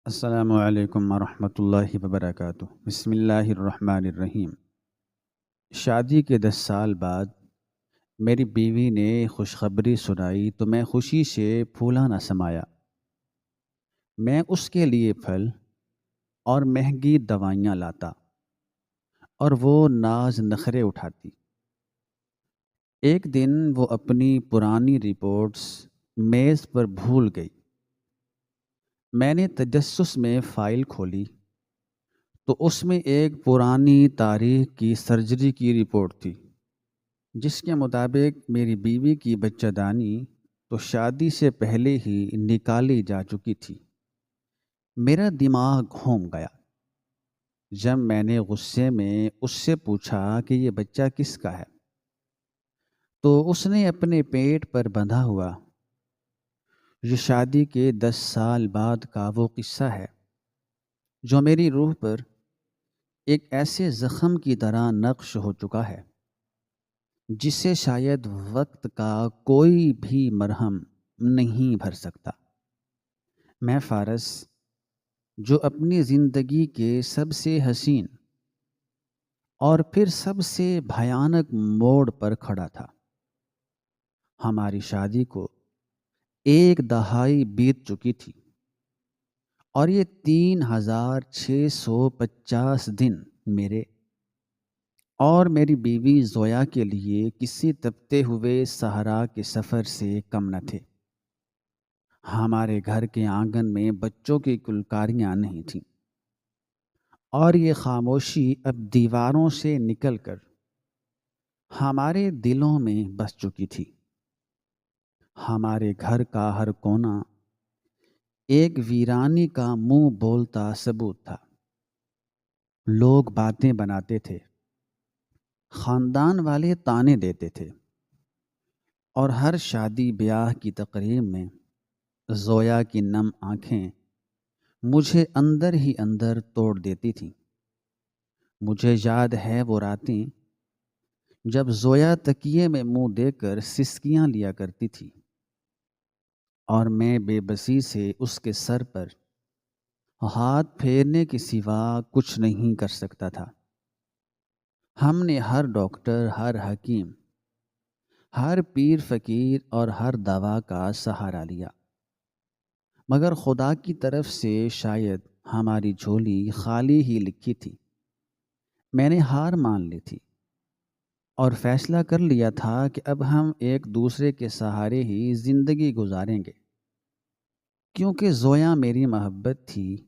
السلام علیکم ورحمۃ اللہ وبرکاتہ۔ بسم اللہ الرحمن الرحیم۔ شادی کے 10 سال بعد میری بیوی نے خوشخبری سنائی تو میں خوشی سے پھولا نہ سمایا۔ میں اس کے لیے پھل اور مہنگی دوائیاں لاتا اور وہ ناز نخرے اٹھاتی۔ ایک دن وہ اپنی پرانی رپورٹس میز پر بھول گئی۔ میں نے تجسس میں فائل کھولی تو اس میں ایک پرانی تاریخ کی سرجری کی رپورٹ تھی، جس کے مطابق میری بیوی کی بچہ دانی تو شادی سے پہلے ہی نکالی جا چکی تھی۔ میرا دماغ گھوم گیا جب میں نے غصے میں اس سے پوچھا کہ یہ بچہ کس کا ہے، تو اس نے اپنے پیٹ پر بندھا ہوا یہ شادی کے 10 سال بعد کا وہ قصہ ہے جو میری روح پر ایک ایسے زخم کی طرح نقش ہو چکا ہے جسے شاید وقت کا کوئی بھی مرہم نہیں بھر سکتا۔ میں فارس، جو اپنی زندگی کے سب سے حسین اور پھر سب سے بھیانک موڑ پر کھڑا تھا۔ ہماری شادی کو 1 دہائی بیت چکی تھی اور یہ 3650 دن میرے اور میری بیوی زویا کے لیے کسی تپتے ہوئے صحرا کے سفر سے کم نہ تھے۔ ہمارے گھر کے آنگن میں بچوں کی کلکاریاں نہیں تھیں اور یہ خاموشی اب دیواروں سے نکل کر ہمارے دلوں میں بس چکی تھی۔ ہمارے گھر کا ہر کونا ایک ویرانی کا منہ بولتا ثبوت تھا۔ لوگ باتیں بناتے تھے، خاندان والے تانے دیتے تھے، اور ہر شادی بیاہ کی تقریب میں زویا کی نم آنکھیں مجھے اندر ہی اندر توڑ دیتی تھیں۔ مجھے یاد ہے وہ راتیں جب زویا تکیے میں منہ دے کر سسکیاں لیا کرتی تھی اور میں بے بسی سے اس کے سر پر ہاتھ پھیرنے کے سوا کچھ نہیں کر سکتا تھا۔ ہم نے ہر ڈاکٹر، ہر حکیم، ہر پیر فقیر اور ہر دوا کا سہارا لیا، مگر خدا کی طرف سے شاید ہماری جھولی خالی ہی لکھی تھی۔ میں نے ہار مان لی تھی اور فیصلہ کر لیا تھا کہ اب ہم ایک دوسرے کے سہارے ہی زندگی گزاریں گے، کیونکہ زویا میری محبت تھی،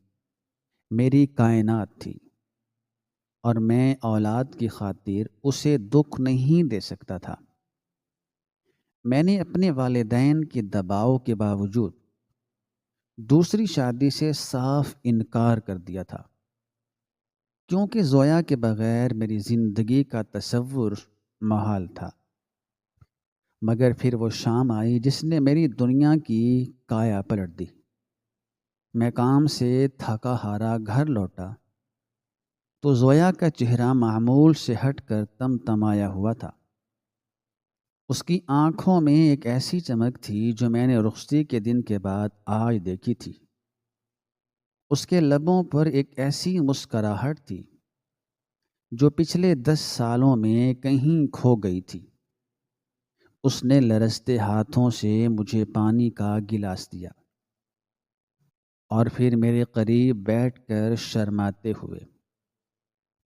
میری کائنات تھی، اور میں اولاد کی خاطر اسے دکھ نہیں دے سکتا تھا۔ میں نے اپنے والدین کے دباؤ کے باوجود دوسری شادی سے صاف انکار کر دیا تھا، کیونکہ زویا کے بغیر میری زندگی کا تصور محال تھا۔ مگر پھر وہ شام آئی جس نے میری دنیا کی کایا پلٹ دی۔ میں کام سے تھکا ہارا گھر لوٹا تو زویا کا چہرہ معمول سے ہٹ کر تمتمایا ہوا تھا۔ اس کی آنکھوں میں ایک ایسی چمک تھی جو میں نے رخصتی کے دن کے بعد آج دیکھی تھی۔ اس کے لبوں پر ایک ایسی مسکراہٹ تھی جو پچھلے 10 سالوں میں کہیں کھو گئی تھی۔ اس نے لرزتے ہاتھوں سے مجھے پانی کا گلاس دیا اور پھر میرے قریب بیٹھ کر شرماتے ہوئے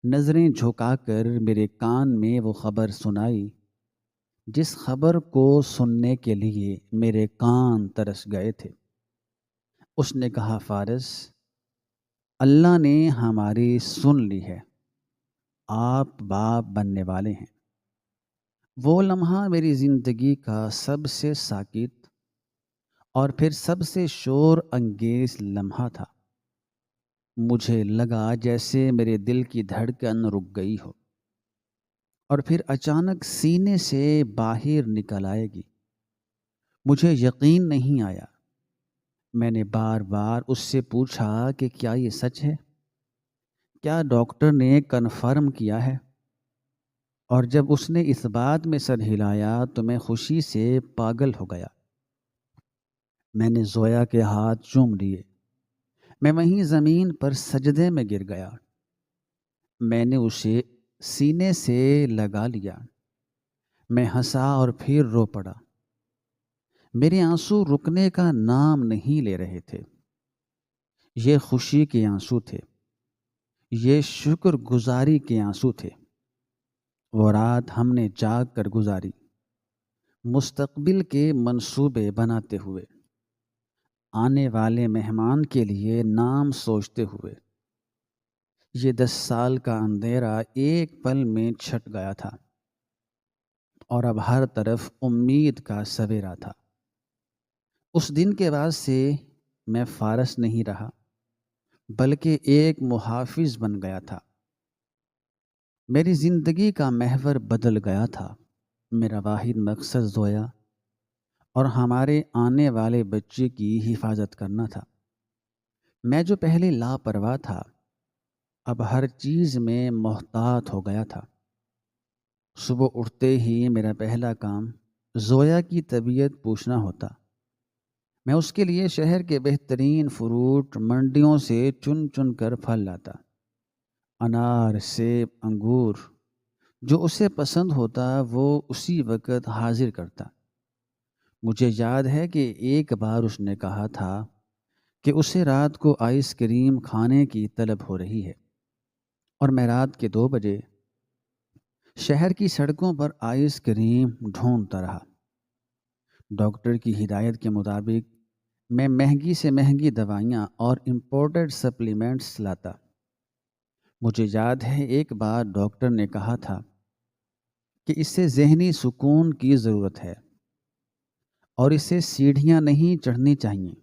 نظریں جھکا کر میرے کان میں وہ خبر سنائی جس خبر کو سننے کے لیے میرے کان ترس گئے تھے۔ اس نے کہا، فارس، اللہ نے ہماری سن لی ہے، آپ باپ بننے والے ہیں۔ وہ لمحہ میری زندگی کا سب سے ساکت اور پھر سب سے شور انگیز لمحہ تھا۔ مجھے لگا جیسے میرے دل کی دھڑکن رک گئی ہو اور پھر اچانک سینے سے باہر نکل آئے گی۔ مجھے یقین نہیں آیا۔ میں نے بار بار اس سے پوچھا کہ کیا یہ سچ ہے؟ کیا ڈاکٹر نے کنفرم کیا ہے؟ اور جب اس نے اس بات میں سر ہلایا تو میں خوشی سے پاگل ہو گیا۔ میں نے زویا کے ہاتھ چوم لیے، میں وہیں زمین پر سجدے میں گر گیا۔ میں نے اسے سینے سے لگا لیا۔ میں ہنسا اور پھر رو پڑا۔ میرے آنسو رکنے کا نام نہیں لے رہے تھے۔ یہ خوشی کے آنسو تھے، یہ شکر گزاری کے آنسو تھے۔ وہ رات ہم نے جاگ کر گزاری، مستقبل کے منصوبے بناتے ہوئے، آنے والے مہمان کے لیے نام سوچتے ہوئے۔ یہ 10 سال کا اندھیرا ایک پل میں چھٹ گیا تھا، اور اب ہر طرف امید کا سویرا تھا۔ اس دن کے بعد سے میں فارس نہیں رہا، بلکہ ایک محافظ بن گیا تھا۔ میری زندگی کا محور بدل گیا تھا۔ میرا واحد مقصد زویا اور ہمارے آنے والے بچے کی حفاظت کرنا تھا۔ میں جو پہلے لاپرواہ تھا، اب ہر چیز میں محتاط ہو گیا تھا۔ صبح اٹھتے ہی میرا پہلا کام زویا کی طبیعت پوچھنا ہوتا۔ میں اس کے لیے شہر کے بہترین فروٹ منڈیوں سے چن چن کر پھل لاتا، انار، سیب، انگور، جو اسے پسند ہوتا وہ اسی وقت حاضر کرتا۔ مجھے یاد ہے کہ ایک بار اس نے کہا تھا کہ اسے رات کو آئس کریم کھانے کی طلب ہو رہی ہے، اور میں رات کے 2 بجے شہر کی سڑکوں پر آئس کریم ڈھونڈتا رہا۔ ڈاکٹر کی ہدایت کے مطابق میں مہنگی سے مہنگی دوائیاں اور امپورٹڈ سپلیمنٹس لاتا۔ مجھے یاد ہے ایک بار ڈاکٹر نے کہا تھا کہ اسے ذہنی سکون کی ضرورت ہے اور اسے سیڑھیاں نہیں چڑھنی چاہیے،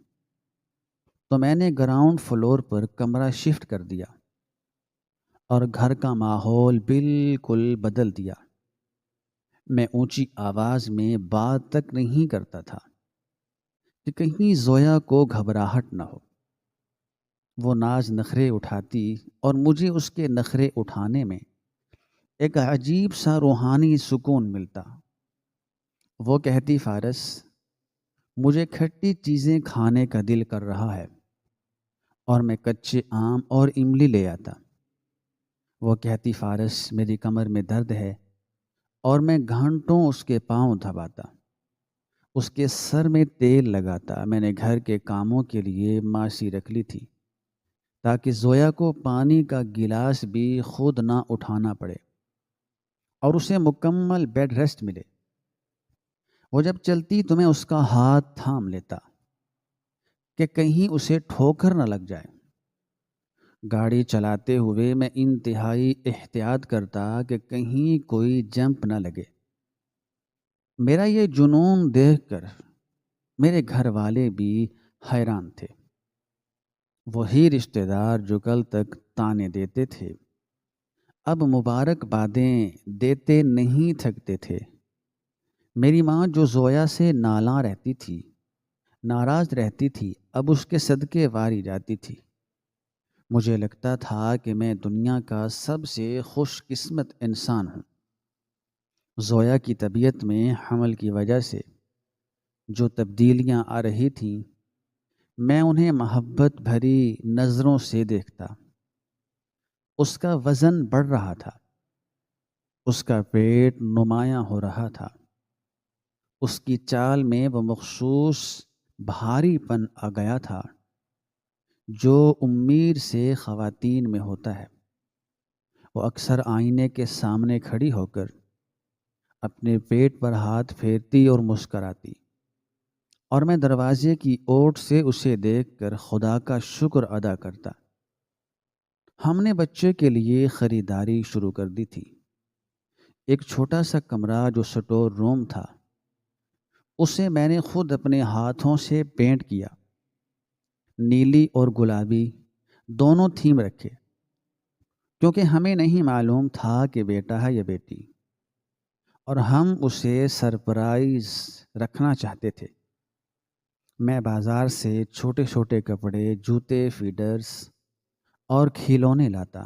تو میں نے گراؤنڈ فلور پر کمرہ شفٹ کر دیا اور گھر کا ماحول بالکل بدل دیا۔ میں اونچی آواز میں بات تک نہیں کرتا تھا کہ کہیں زویا کو گھبراہٹ نہ ہو۔ وہ ناز نخرے اٹھاتی اور مجھے اس کے نخرے اٹھانے میں ایک عجیب سا روحانی سکون ملتا۔ وہ کہتی، فارس، مجھے کھٹی چیزیں کھانے کا دل کر رہا ہے، اور میں کچے آم اور املی لے آتا۔ وہ کہتی، فارس، میری کمر میں درد ہے، اور میں گھنٹوں اس کے پاؤں دباتا، اس کے سر میں تیل لگاتا۔ میں نے گھر کے کاموں کے لیے ماسی رکھ لی تھی تاکہ زویا کو پانی کا گلاس بھی خود نہ اٹھانا پڑے اور اسے مکمل بیڈ ریسٹ ملے۔ وہ جب چلتی تو میں اس کا ہاتھ تھام لیتا کہ کہیں اسے ٹھوکر نہ لگ جائے۔ گاڑی چلاتے ہوئے میں انتہائی احتیاط کرتا کہ کہیں کوئی جمپ نہ لگے۔ میرا یہ جنون دیکھ کر میرے گھر والے بھی حیران تھے۔ وہی رشتہ دار جو کل تک تانے دیتے تھے، اب مبارک بادیں دیتے نہیں تھکتے تھے۔ میری ماں جو زویا سے نالاں رہتی تھی، ناراض رہتی تھی، اب اس کے صدقے واری جاتی تھی۔ مجھے لگتا تھا کہ میں دنیا کا سب سے خوش قسمت انسان ہوں۔ زویا کی طبیعت میں حمل کی وجہ سے جو تبدیلیاں آ رہی تھیں، میں انہیں محبت بھری نظروں سے دیکھتا۔ اس کا وزن بڑھ رہا تھا، اس کا پیٹ نمایاں ہو رہا تھا، اس کی چال میں وہ مخصوص بھاری پن آ گیا تھا جو امید سے خواتین میں ہوتا ہے۔ وہ اکثر آئینے کے سامنے کھڑی ہو کر اپنے پیٹ پر ہاتھ پھیرتی اور مسکراتی، اور میں دروازے کی اوٹ سے اسے دیکھ کر خدا کا شکر ادا کرتا۔ ہم نے بچے کے لیے خریداری شروع کر دی تھی۔ ایک چھوٹا سا کمرہ جو سٹور روم تھا، اسے میں نے خود اپنے ہاتھوں سے پینٹ کیا۔ نیلی اور گلابی دونوں تھیم رکھے، کیونکہ ہمیں نہیں معلوم تھا کہ بیٹا ہے یا بیٹی، اور ہم اسے سرپرائز رکھنا چاہتے تھے۔ میں بازار سے چھوٹے چھوٹے کپڑے، جوتے، فیڈرز اور کھلونے لاتا،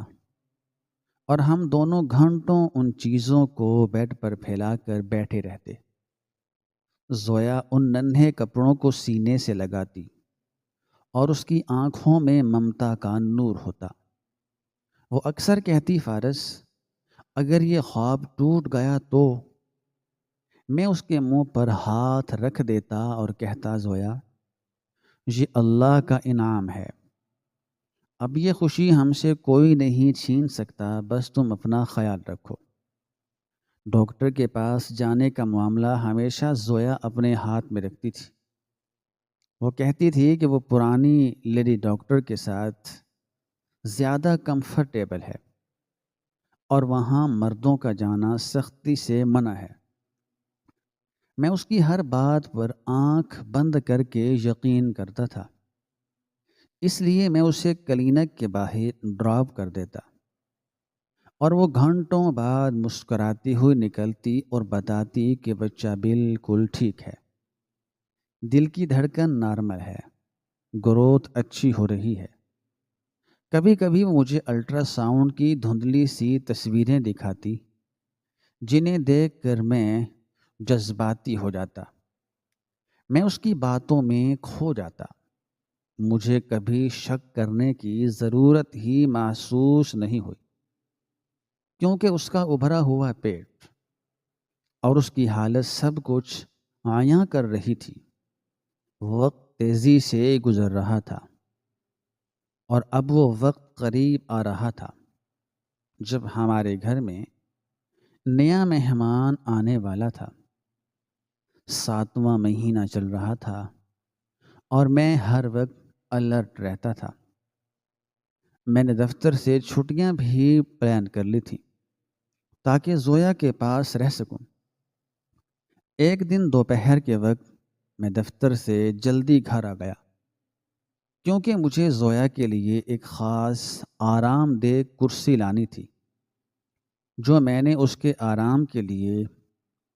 اور ہم دونوں گھنٹوں ان چیزوں کو بیڈ پر پھیلا کر بیٹھے رہتے۔ زویا ان ننھے کپڑوں کو سینے سے لگاتی اور اس کی آنکھوں میں ممتا کا نور ہوتا۔ وہ اکثر کہتی، فارس اگر یہ خواب ٹوٹ گیا تو؟ میں اس کے منہ پر ہاتھ رکھ دیتا اور کہتا، زویا یہ اللہ کا انعام ہے، اب یہ خوشی ہم سے کوئی نہیں چھین سکتا، بس تم اپنا خیال رکھو۔ ڈاکٹر کے پاس جانے کا معاملہ ہمیشہ زویا اپنے ہاتھ میں رکھتی تھی۔ وہ کہتی تھی کہ وہ پرانی لیڈی ڈاکٹر کے ساتھ زیادہ کمفرٹیبل ہے اور وہاں مردوں کا جانا سختی سے منع ہے۔ میں اس کی ہر بات پر آنکھ بند کر کے یقین کرتا تھا، اس لیے میں اسے کلینک کے باہر ڈراپ کر دیتا اور وہ گھنٹوں بعد مسکراتی ہوئی نکلتی اور بتاتی کہ بچہ بالکل ٹھیک ہے، دل کی دھڑکن نارمل ہے، گروتھ اچھی ہو رہی ہے۔ کبھی کبھی وہ مجھے الٹرا ساؤنڈ کی دھندلی سی تصویریں دکھاتی جنہیں دیکھ کر میں جذباتی ہو جاتا۔ میں اس کی باتوں میں کھو جاتا، مجھے کبھی شک کرنے کی ضرورت ہی محسوس نہیں ہوئی، کیونکہ اس کا ابھرا ہوا پیٹ اور اس کی حالت سب کچھ عیاں کر رہی تھی۔ وقت تیزی سے گزر رہا تھا اور اب وہ وقت قریب آ رہا تھا جب ہمارے گھر میں نیا مہمان آنے والا تھا۔ 7واں مہینہ چل رہا تھا اور میں ہر وقت الرٹ رہتا تھا۔ میں نے دفتر سے چھٹیاں بھی پلان کر لی تھی تاکہ زویا کے پاس رہ سکوں۔ ایک دن دوپہر کے وقت میں دفتر سے جلدی گھر آ گیا کیونکہ مجھے زویا کے لیے ایک خاص آرام دہ کرسی لانی تھی جو میں نے اس کے آرام کے لیے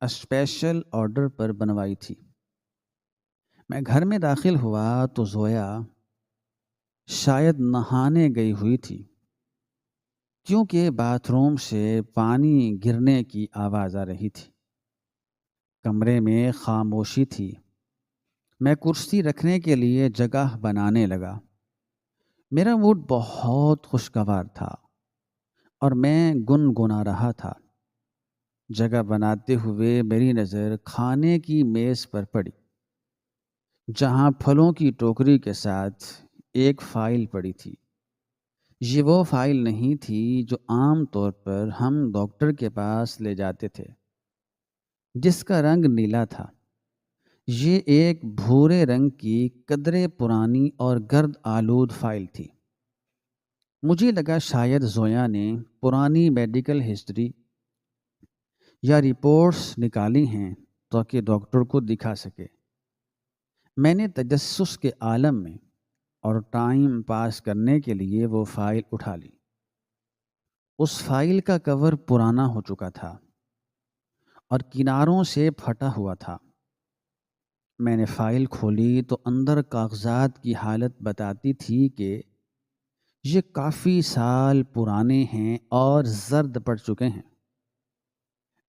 اسپیشل آرڈر پر بنوائی تھی۔ میں گھر میں داخل ہوا تو زویا شاید نہانے گئی ہوئی تھی کیونکہ باتھ روم سے پانی گرنے کی آواز آ رہی تھی۔ کمرے میں خاموشی تھی۔ میں کرسی رکھنے کے لیے جگہ بنانے لگا۔ میرا موڈ بہت خوشگوار تھا اور میں گنگنا رہا تھا۔ جگہ بناتے ہوئے میری نظر کھانے کی میز پر پڑی جہاں پھلوں کی ٹوکری کے ساتھ ایک فائل پڑی تھی۔ یہ وہ فائل نہیں تھی جو عام طور پر ہم ڈاکٹر کے پاس لے جاتے تھے، جس کا رنگ نیلا تھا۔ یہ ایک بھورے رنگ کی قدرے پرانی اور گرد آلود فائل تھی۔ مجھے لگا شاید زویا نے پرانی میڈیکل ہسٹری یا رپورٹس نکالی ہیں تاکہ ڈاکٹر کو دکھا سکے۔ میں نے تجسس کے عالم میں اور ٹائم پاس کرنے کے لیے وہ فائل اٹھا لی۔ اس فائل کا کور پرانا ہو چکا تھا اور کناروں سے پھٹا ہوا تھا۔ میں نے فائل کھولی تو اندر کاغذات کی حالت بتاتی تھی کہ یہ کافی سال پرانے ہیں اور زرد پڑ چکے ہیں۔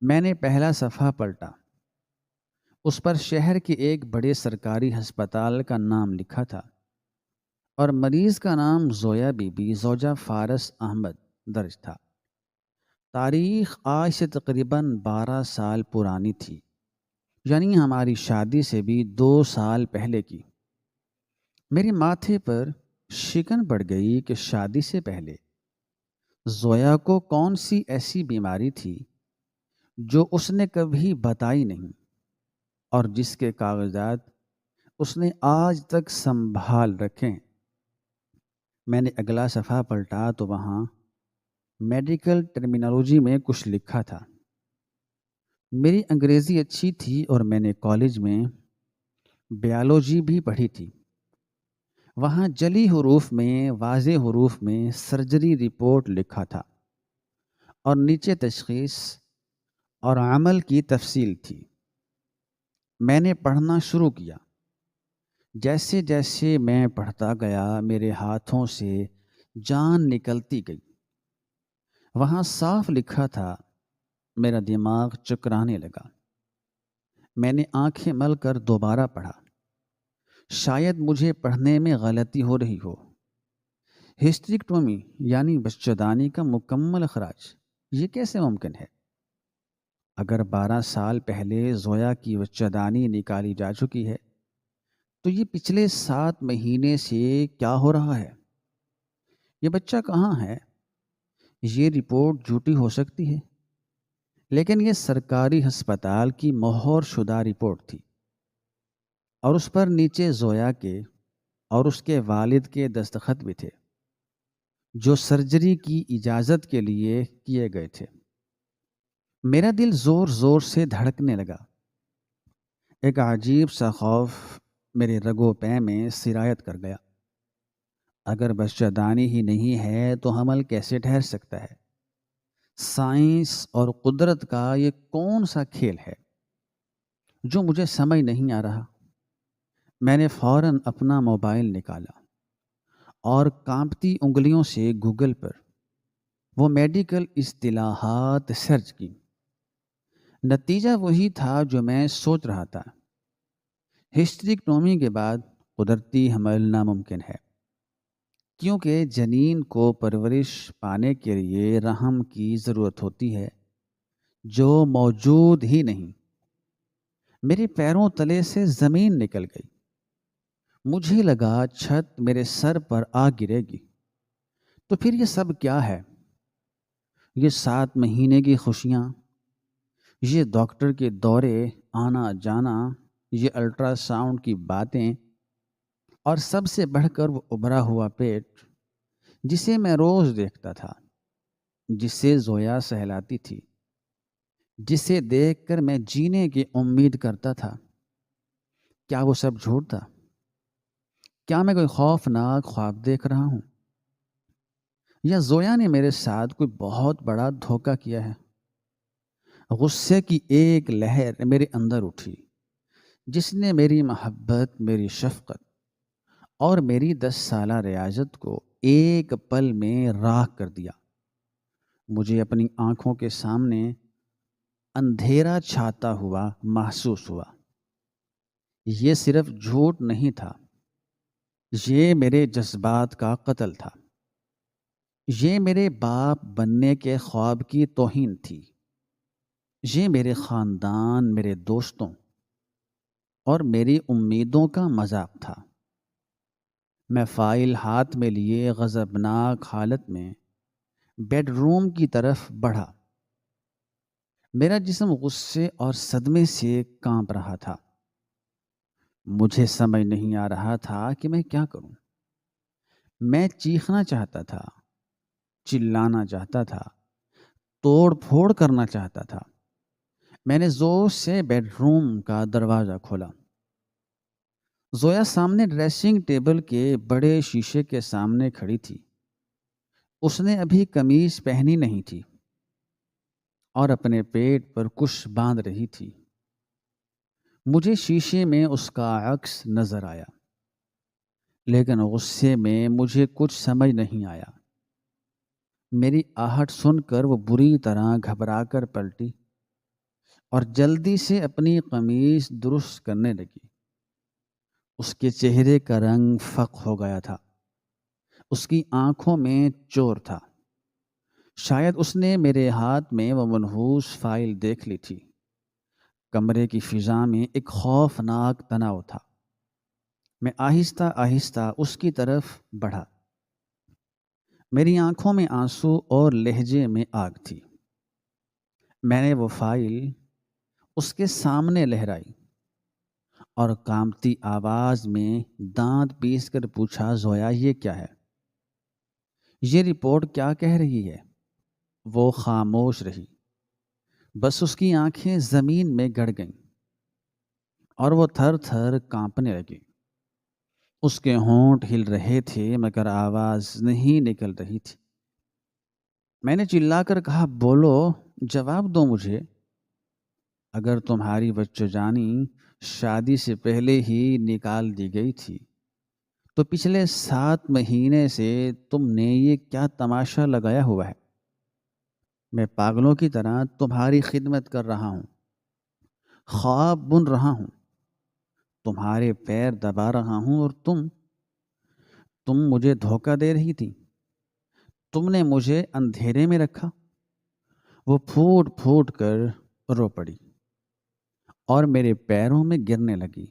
میں نے پہلا صفحہ پلٹا۔ اس پر شہر کے ایک بڑے سرکاری ہسپتال کا نام لکھا تھا اور مریض کا نام زویا بی بی زوجہ فارس احمد درج تھا۔ تاریخ آج سے تقریباً 12 سال پرانی تھی، یعنی ہماری شادی سے بھی 2 سال پہلے کی۔ میرے ماتھے پر شکن پڑ گئی کہ شادی سے پہلے زویا کو کون سی ایسی بیماری تھی جو اس نے کبھی بتائی نہیں اور جس کے کاغذات اس نے آج تک سنبھال رکھے ہیں۔ میں نے اگلا صفحہ پلٹا تو وہاں میڈیکل ٹرمینالوجی میں کچھ لکھا تھا۔ میری انگریزی اچھی تھی اور میں نے کالج میں بیالوجی بھی پڑھی تھی۔ وہاں جلی حروف میں، واضح حروف میں سرجری رپورٹ لکھا تھا اور نیچے تشخیص اور عمل کی تفصیل تھی۔ میں نے پڑھنا شروع کیا۔ جیسے جیسے میں پڑھتا گیا میرے ہاتھوں سے جان نکلتی گئی۔ وہاں صاف لکھا تھا، میرا دماغ چکرانے لگا۔ میں نے آنکھیں مل کر دوبارہ پڑھا۔ شاید مجھے پڑھنے میں غلطی ہو رہی ہو۔ ہسٹریکٹومی یعنی بچہ دانی کا مکمل اخراج، یہ کیسے ممکن ہے؟ اگر 12 سال پہلے زویا کی بچہ دانی نکالی جا چکی ہے تو یہ پچھلے 7 مہینے سے کیا ہو رہا ہے؟ یہ بچہ کہاں ہے؟ یہ رپورٹ جھوٹی ہو سکتی ہے، لیکن یہ سرکاری ہسپتال کی مہر شدہ رپورٹ تھی، اور اس پر نیچے زویا کے اور اس کے والد کے دستخط بھی تھے، جو سرجری کی اجازت کے لیے کیے گئے تھے۔ میرا دل زور زور سے دھڑکنے لگا۔ ایک عجیب سا خوف میرے رگو پے میں سرایت کر گیا۔ اگر بچہ دانی ہی نہیں ہے تو حمل کیسے ٹھہر سکتا ہے؟ سائنس اور قدرت کا یہ کون سا کھیل ہے جو مجھے سمجھ نہیں آ رہا؟ میں نے فوراً اپنا موبائل نکالا اور کانپتی انگلیوں سے گوگل پر وہ میڈیکل اصطلاحات سرچ کی۔ نتیجہ وہی تھا جو میں سوچ رہا تھا۔ ہسٹریکٹومی کے بعد قدرتی حمل ناممکن ہے، کیونکہ جنین کو پرورش پانے کے لیے رحم کی ضرورت ہوتی ہے جو موجود ہی نہیں۔ میرے پیروں تلے سے زمین نکل گئی۔ مجھے لگا چھت میرے سر پر آ گرے گی۔ تو پھر یہ سب کیا ہے؟ یہ 7 مہینے کی خوشیاں، یہ ڈاکٹر کے دورے آنا جانا، یہ الٹرا ساؤنڈ کی باتیں، اور سب سے بڑھ کر وہ ابھرا ہوا پیٹ جسے میں روز دیکھتا تھا، جسے زویا سہلاتی تھی، جسے دیکھ کر میں جینے کی امید کرتا تھا۔ کیا وہ سب جھوٹ تھا؟ کیا میں کوئی خوفناک خواب دیکھ رہا ہوں؟ یا زویا نے میرے ساتھ کوئی بہت بڑا دھوکہ کیا ہے؟ غصے کی ایک لہر میرے اندر اٹھی، جس نے میری محبت، میری شفقت اور میری 10 سالہ ریاضت کو ایک پل میں راکھ کر دیا۔ مجھے اپنی آنکھوں کے سامنے اندھیرا چھاتا ہوا محسوس ہوا۔ یہ صرف جھوٹ نہیں تھا، یہ میرے جذبات کا قتل تھا۔ یہ میرے باپ بننے کے خواب کی توہین تھی۔ یہ میرے خاندان، میرے دوستوں اور میری امیدوں کا مذاق تھا۔ میں فائل ہاتھ میں لیے غضبناک حالت میں بیڈ روم کی طرف بڑھا۔ میرا جسم غصے اور صدمے سے کانپ رہا تھا۔ مجھے سمجھ نہیں آ رہا تھا کہ میں کیا کروں۔ میں چیخنا چاہتا تھا، چلانا چاہتا تھا، توڑ پھوڑ کرنا چاہتا تھا۔ میں نے زور سے بیڈ روم کا دروازہ کھولا۔ زویا سامنے ڈریسنگ ٹیبل کے بڑے شیشے کے سامنے کھڑی تھی۔ اس نے ابھی قمیض پہنی نہیں تھی اور اپنے پیٹ پر کچھ باندھ رہی تھی۔ مجھے شیشے میں اس کا عکس نظر آیا، لیکن غصے میں مجھے کچھ سمجھ نہیں آیا۔ میری آہٹ سن کر وہ بری طرح گھبرا کر پلٹی اور جلدی سے اپنی قمیض درست کرنے لگی۔ اس کے چہرے کا رنگ فق ہو گیا تھا، اس کی آنکھوں میں چور تھا۔ شاید اس نے میرے ہاتھ میں وہ منحوس فائل دیکھ لی تھی۔ کمرے کی فضا میں ایک خوفناک تناؤ تھا۔ میں آہستہ آہستہ اس کی طرف بڑھا۔ میری آنکھوں میں آنسو اور لہجے میں آگ تھی۔ میں نے وہ فائل اس کے سامنے لہرائی اور کانپتی آواز میں دانت پیس کر پوچھا، زویا یہ کیا ہے؟ یہ رپورٹ کیا کہہ رہی ہے؟ وہ خاموش رہی، بس اس کی آنکھیں زمین میں گڑ گئیں اور وہ تھر تھر کانپنے لگی۔ اس کے ہونٹ ہل رہے تھے مگر آواز نہیں نکل رہی تھی۔ میں نے چلا کر کہا، بولو، جواب دو مجھے۔ اگر تمہاری بچہ جانی شادی سے پہلے ہی نکال دی گئی تھی تو پچھلے 7 مہینے سے تم نے یہ کیا تماشا لگایا ہوا ہے؟ میں پاگلوں کی طرح تمہاری خدمت کر رہا ہوں، خواب بن رہا ہوں، تمہارے پیر دبا رہا ہوں اور تم مجھے دھوکہ دے رہی تھی، تم نے مجھے اندھیرے میں رکھا۔ وہ پھوٹ پھوٹ کر رو پڑی اور میرے پیروں میں گرنے لگی۔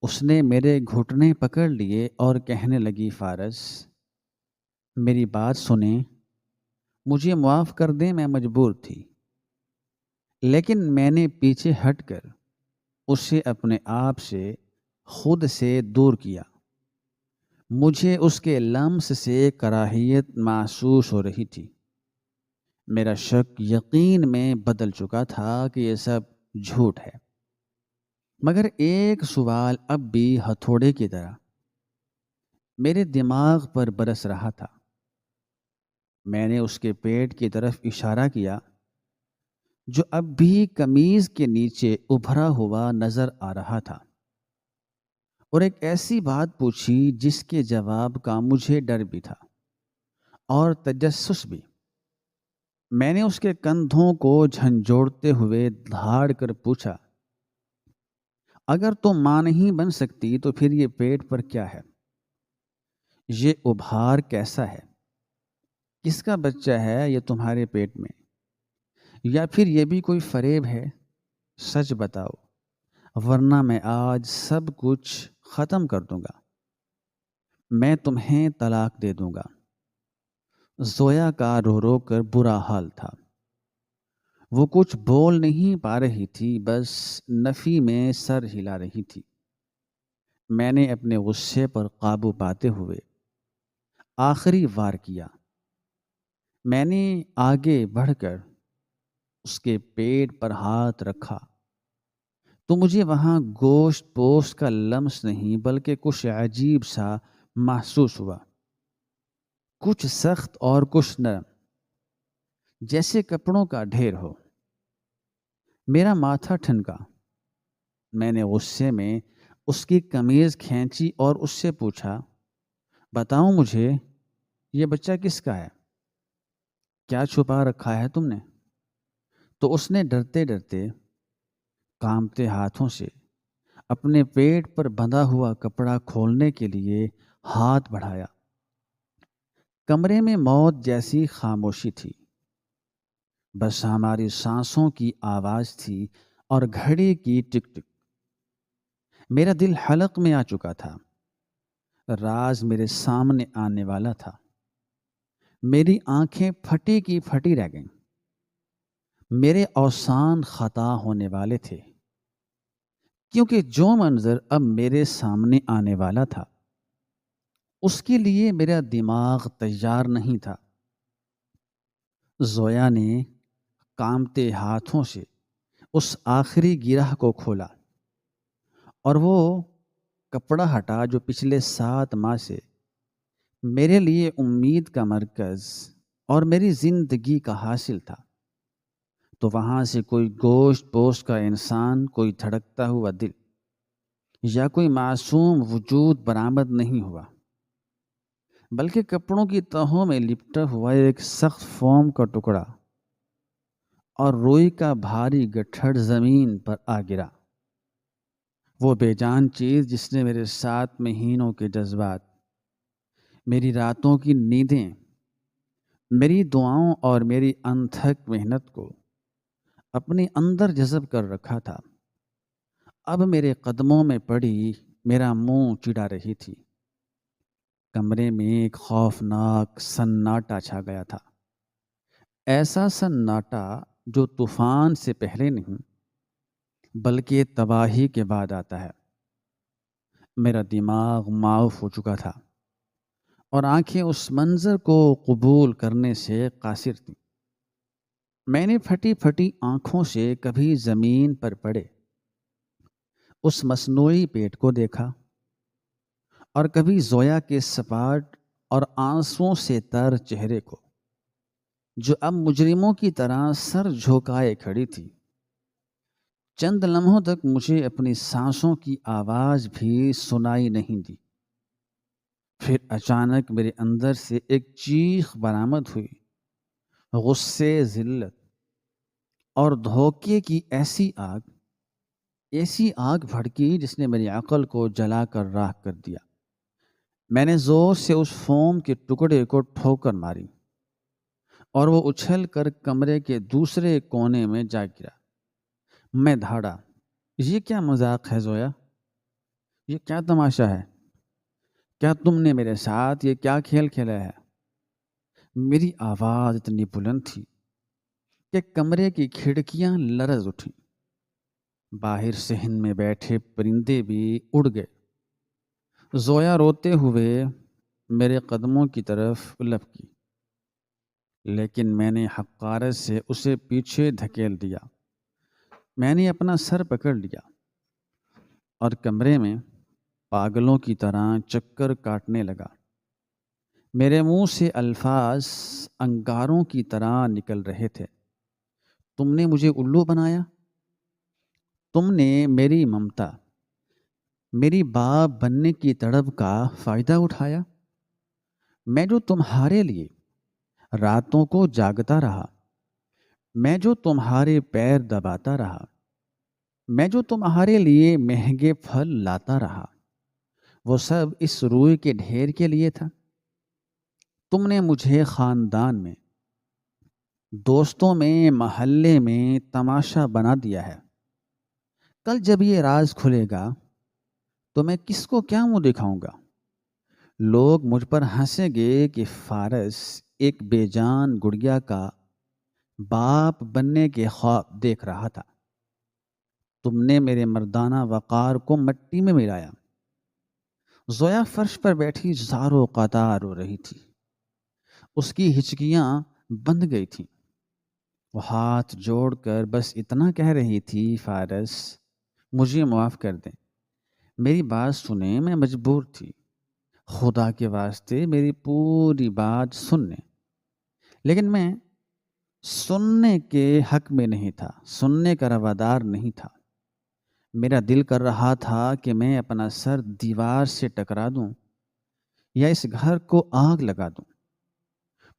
اس نے میرے گھٹنے پکڑ لیے اور کہنے لگی، فارس، میری بات سنیں، مجھے معاف کر دیں، میں مجبور تھی، لیکن میں نے پیچھے ہٹ کر اسے اپنے آپ سے خود سے دور کیا۔ مجھے اس کے لمس سے کراہیت محسوس ہو رہی تھی۔ میرا شک یقین میں بدل چکا تھا کہ یہ سب جھوٹ ہے، مگر ایک سوال اب بھی ہتھوڑے کی طرح میرے دماغ پر برس رہا تھا۔ میں نے اس کے پیٹ کی طرف اشارہ کیا، جو اب بھی قمیض کے نیچے ابھرا ہوا نظر آ رہا تھا، اور ایک ایسی بات پوچھی جس کے جواب کا مجھے ڈر بھی تھا اور تجسس بھی۔ میں نے اس کے کندھوں کو جھنجھوڑتے ہوئے دھاڑ کر پوچھا، اگر تم ماں نہیں بن سکتی تو پھر یہ پیٹ پر کیا ہے؟ یہ ابھار کیسا ہے؟ کس کا بچہ ہے یہ تمہارے پیٹ میں؟ یا پھر یہ بھی کوئی فریب ہے؟ سچ بتاؤ، ورنہ میں آج سب کچھ ختم کر دوں گا، میں تمہیں طلاق دے دوں گا۔ زویا کا رو رو کر برا حال تھا۔ وہ کچھ بول نہیں پا رہی تھی، بس نفی میں سر ہلا رہی تھی۔ میں نے اپنے غصے پر قابو پاتے ہوئے آخری وار کیا۔ میں نے آگے بڑھ کر اس کے پیٹ پر ہاتھ رکھا تو مجھے وہاں گوشت پوست کا لمس نہیں بلکہ کچھ عجیب سا محسوس ہوا، کچھ سخت اور کچھ نرم، جیسے کپڑوں کا ڈھیر ہو۔ میرا ماتھا ٹھنکا۔ میں نے غصے میں اس کی قمیض کھینچی اور اس سے پوچھا، بتاؤ مجھے، یہ بچہ کس کا ہے؟ کیا چھپا رکھا ہے تم نے؟ تو اس نے ڈرتے ڈرتے کانپتے ہاتھوں سے اپنے پیٹ پر بندھا ہوا کپڑا کھولنے کے لیے ہاتھ بڑھایا۔ کمرے میں موت جیسی خاموشی تھی، بس ہماری سانسوں کی آواز تھی اور گھڑی کی ٹک ٹک۔ میرا دل حلق میں آ چکا تھا، راز میرے سامنے آنے والا تھا۔ میری آنکھیں پھٹی کی پھٹی رہ گئیں۔ میرے اوسان خطا ہونے والے تھے، کیونکہ جو منظر اب میرے سامنے آنے والا تھا اس کے لیے میرا دماغ تیار نہیں تھا۔ زویا نے کانپتے ہاتھوں سے اس آخری گرہ کو کھولا اور وہ کپڑا ہٹا جو پچھلے 7 ماہ سے میرے لیے امید کا مرکز اور میری زندگی کا حاصل تھا۔ تو وہاں سے کوئی گوشت پوست کا انسان، کوئی دھڑکتا ہوا دل یا کوئی معصوم وجود برآمد نہیں ہوا، بلکہ کپڑوں کی تہوں میں لپٹا ہوا ایک سخت فوم کا ٹکڑا اور روئی کا بھاری گٹھڑ زمین پر آ گرا۔ وہ بے جان چیز جس نے میرے 7 مہینوں کے جذبات، میری راتوں کی نیندیں، میری دعاؤں اور میری انتھک محنت کو اپنے اندر جذب کر رکھا تھا، اب میرے قدموں میں پڑی میرا منہ چڑا رہی تھی۔ کمرے میں ایک خوفناک سناٹا چھا گیا تھا، ایسا سناٹا جو طوفان سے پہلے نہیں بلکہ تباہی کے بعد آتا ہے۔ میرا دماغ معاف ہو چکا تھا اور آنکھیں اس منظر کو قبول کرنے سے قاصر تھیں۔ میں نے پھٹی پھٹی آنکھوں سے کبھی زمین پر پڑے اس مصنوعی پیٹ کو دیکھا اور کبھی زویا کے سپاٹ اور آنسوؤں سے تر چہرے کو، جو اب مجرموں کی طرح سر جھکائے کھڑی تھی۔ چند لمحوں تک مجھے اپنی سانسوں کی آواز بھی سنائی نہیں دی۔ پھر اچانک میرے اندر سے ایک چیخ برآمد ہوئی، غصے، ذلت اور دھوکے کی ایسی آگ ایسی آگ بھڑکی جس نے میری عقل کو جلا کر راکھ کر دیا۔ میں نے زور سے اس فوم کے ٹکڑے کو ٹھوکر ماری اور وہ اچھل کر کمرے کے دوسرے کونے میں جا گرا۔ میں دھاڑا، یہ کیا مذاق ہے زویا؟ یہ کیا تماشا ہے؟ کیا تم نے میرے ساتھ یہ کیا کھیل کھیلا ہے؟ میری آواز اتنی بلند تھی کہ کمرے کی کھڑکیاں لرز اٹھیں۔ باہر صحن میں بیٹھے پرندے بھی اڑ گئے۔ زویا روتے ہوئے میرے قدموں کی طرف لپکی، لیکن میں نے حقارت سے اسے پیچھے دھکیل دیا۔ میں نے اپنا سر پکڑ لیا اور کمرے میں پاگلوں کی طرح چکر کاٹنے لگا۔ میرے منہ سے الفاظ انگاروں کی طرح نکل رہے تھے۔ تم نے مجھے الو بنایا، تم نے میری ممتا، میری باپ بننے کی تڑپ کا فائدہ اٹھایا۔ میں جو تمہارے لیے راتوں کو جاگتا رہا، میں جو تمہارے پیر دباتا رہا، میں جو تمہارے لیے مہنگے پھل لاتا رہا، وہ سب اس روئی کے ڈھیر کے لیے تھا۔ تم نے مجھے خاندان میں، دوستوں میں، محلے میں تماشا بنا دیا ہے۔ کل جب یہ راز کھلے گا تو میں کس کو کیا منہ دکھاؤں گا؟ لوگ مجھ پر ہنسیں گے کہ فارس ایک بے جان گڑیا کا باپ بننے کے خواب دیکھ رہا تھا۔ تم نے میرے مردانہ وقار کو مٹی میں ملایا۔ زویا فرش پر بیٹھی زاروں قطار رو رہی تھی۔ اس کی ہچکیاں بند گئی تھیں۔ وہ ہاتھ جوڑ کر بس اتنا کہہ رہی تھی، فارس مجھے معاف کر دیں، میری بات سنیں، میں مجبور تھی، خدا کے واسطے میری پوری بات سن لیں۔ لیکن میں سننے کے حق میں نہیں تھا، سننے کا روادار نہیں تھا۔ میرا دل کر رہا تھا کہ میں اپنا سر دیوار سے ٹکرا دوں یا اس گھر کو آگ لگا دوں۔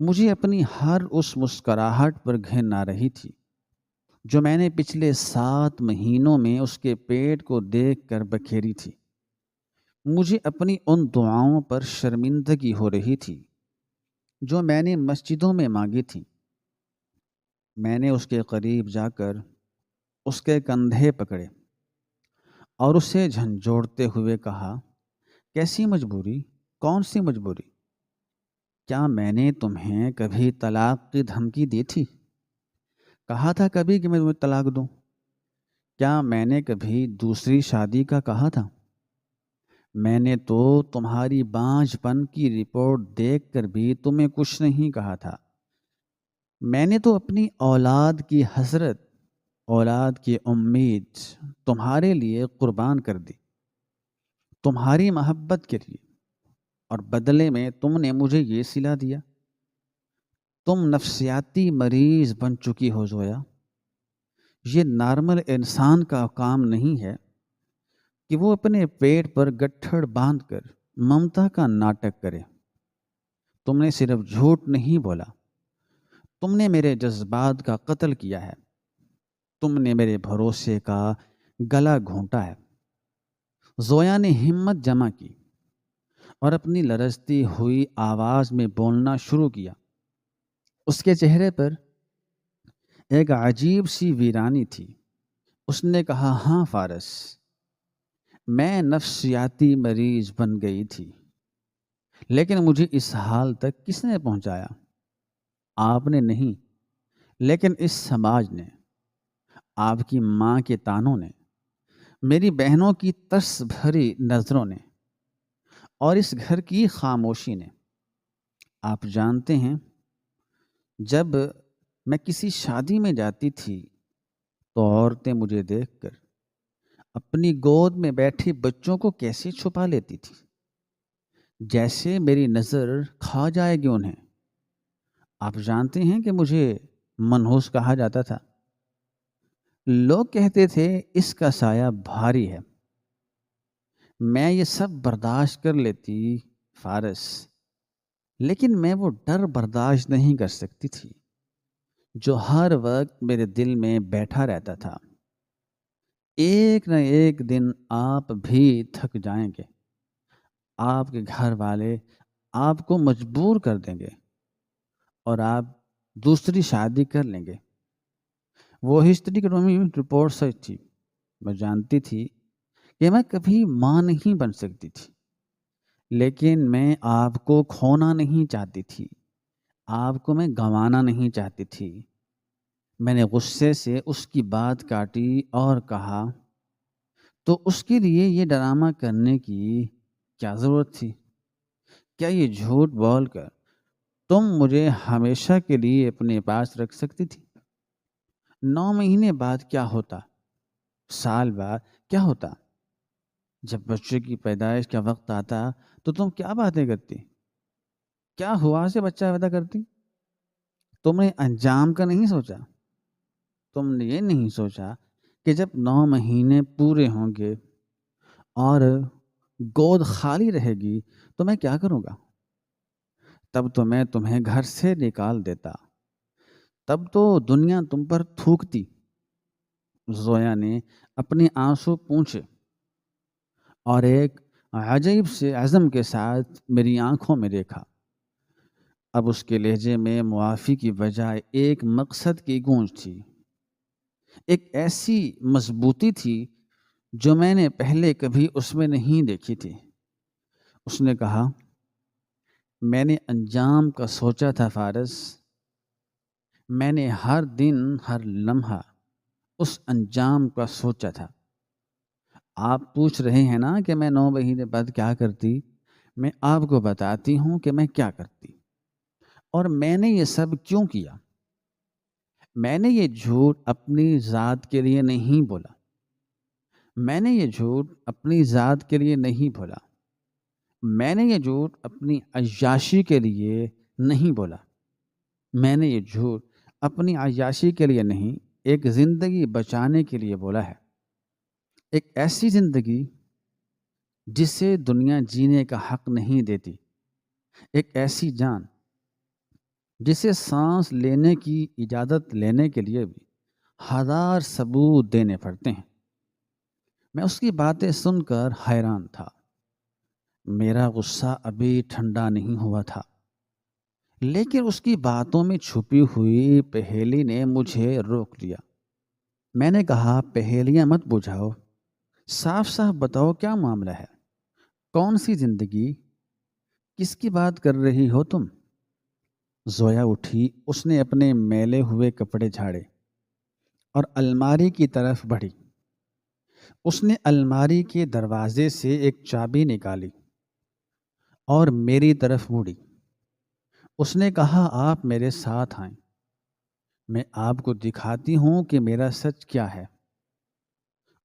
مجھے اپنی ہر اس مسکراہٹ پر گھن آ رہی تھی جو میں نے پچھلے 7 مہینوں میں اس کے پیٹ کو دیکھ کر بکھیری تھی۔ مجھے اپنی ان دعاؤں پر شرمندگی ہو رہی تھی جو میں نے مسجدوں میں مانگی تھی۔ میں نے اس کے قریب جا کر اس کے کندھے پکڑے اور اسے جھنجھوڑتے ہوئے کہا، کیسی مجبوری؟ کون سی مجبوری؟ کیا میں نے تمہیں کبھی طلاق کی دھمکی دی تھی؟ کہا تھا کبھی کہ میں تمہیں طلاق دوں؟ کیا میں نے کبھی دوسری شادی کا کہا تھا؟ میں نے تو تمہاری بانجھ پن کی رپورٹ دیکھ کر بھی تمہیں کچھ نہیں کہا تھا۔ میں نے تو اپنی اولاد کی حسرت، اولاد کی امید تمہارے لیے قربان کر دی، تمہاری محبت کے لیے، اور بدلے میں تم نے مجھے یہ صلہ دیا۔ تم نفسیاتی مریض بن چکی ہو زویا۔ یہ نارمل انسان کا کام نہیں ہے کہ وہ اپنے پیٹ پر گٹھڑ باندھ کر ممتا کا ناٹک کرے۔ تم نے صرف جھوٹ نہیں بولا، تم نے میرے جذبات کا قتل کیا ہے، تم نے میرے بھروسے کا گلا گھونٹا ہے۔ زویا نے ہمت جمع کی اور اپنی لرزتی ہوئی آواز میں بولنا شروع کیا۔ اس کے چہرے پر ایک عجیب سی ویرانی تھی۔ اس نے کہا، ہاں فارس، میں نفسیاتی مریض بن گئی تھی، لیکن مجھے اس حال تک کس نے پہنچایا؟ آپ نے نہیں، لیکن اس سماج نے، آپ کی ماں کے تانوں نے، میری بہنوں کی ترس بھری نظروں نے، اور اس گھر کی خاموشی نے۔ آپ جانتے ہیں، جب میں کسی شادی میں جاتی تھی تو عورتیں مجھے دیکھ کر اپنی گود میں بیٹھے بچوں کو کیسے چھپا لیتی تھی، جیسے میری نظر کھا جائے گی انہیں۔ آپ جانتے ہیں کہ مجھے منحوس کہا جاتا تھا۔ لوگ کہتے تھے اس کا سایہ بھاری ہے۔ میں یہ سب برداشت کر لیتی فارس، لیکن میں وہ ڈر برداشت نہیں کر سکتی تھی جو ہر وقت میرے دل میں بیٹھا رہتا تھا۔ ایک نہ ایک دن آپ بھی تھک جائیں گے، آپ کے گھر والے آپ کو مجبور کر دیں گے اور آپ دوسری شادی کر لیں گے۔ وہ ہسٹری کی رپورٹ سچ تھی۔ میں جانتی تھی کہ میں کبھی ماں نہیں بن سکتی تھی، لیکن میں آپ کو کھونا نہیں چاہتی تھی، آپ کو میں گنوانا نہیں چاہتی تھی۔ میں نے غصے سے اس کی بات کاٹی اور کہا، تو اس کے لیے یہ ڈرامہ کرنے کی کیا ضرورت تھی؟ کیا یہ جھوٹ بول کر تم مجھے ہمیشہ کے لیے اپنے پاس رکھ سکتی تھی؟ 9 مہینے بعد کیا ہوتا؟ سال بعد کیا ہوتا؟ جب بچے کی پیدائش کا وقت آتا تو تم کیا باتیں کرتی؟ کیا ہوا سے بچہ پیدا کرتی؟ تم نے انجام کا نہیں سوچا؟ تم نے یہ نہیں سوچا کہ جب 9 مہینے پورے ہوں گے اور گود خالی رہے گی تو میں کیا کروں گا؟ تب تو میں تمہیں گھر سے نکال دیتا، تب تو دنیا تم پر تھوکتی۔ زویا نے اپنے آنسو پونچھے اور ایک عجیب سے عزم کے ساتھ میری آنکھوں میں دیکھا۔ اب اس کے لہجے میں معافی کی بجائے ایک مقصد کی گونج تھی، ایک ایسی مضبوطی تھی جو میں نے پہلے کبھی اس میں نہیں دیکھی تھی۔ اس نے کہا، میں نے انجام کا سوچا تھا فارس، میں نے ہر دن ہر لمحہ اس انجام کا سوچا تھا۔ آپ پوچھ رہے ہیں نا کہ میں 9 مہینے بعد کیا کرتی؟ میں آپ کو بتاتی ہوں کہ میں کیا کرتی اور میں نے یہ سب کیوں کیا۔ میں نے یہ جھوٹ اپنی ذات کے لیے نہیں بولا، میں نے یہ جھوٹ اپنی ذات کے لیے نہیں بولا، میں نے یہ جھوٹ اپنی عیاشی کے لیے نہیں بولا، میں نے یہ جھوٹ اپنی عیاشی کے لیے نہیں، ایک زندگی بچانے کے لیے بولا ہے۔ ایک ایسی زندگی جسے دنیا جینے کا حق نہیں دیتی، ایک ایسی جان جسے سانس لینے کی اجازت لینے کے لیے بھی 1000 ثبوت دینے پڑتے ہیں۔ میں اس کی باتیں سن کر حیران تھا۔ میرا غصہ ابھی ٹھنڈا نہیں ہوا تھا، لیکن اس کی باتوں میں چھپی ہوئی پہیلی نے مجھے روک دیا۔ میں نے کہا، پہیلیاں مت بجھاؤ، صاف صاف بتاؤ کیا معاملہ ہے؟ کون سی زندگی؟ کس کی بات کر رہی ہو تم؟ زویا اٹھی، اس نے اپنے میلے ہوئے کپڑے جھاڑے اور الماری کی طرف بڑھی۔ اس نے الماری کے دروازے سے ایک چابی نکالی اور میری طرف مڑی۔ اس نے کہا، آپ میرے ساتھ آئیں، میں آپ کو دکھاتی ہوں کہ میرا سچ کیا ہے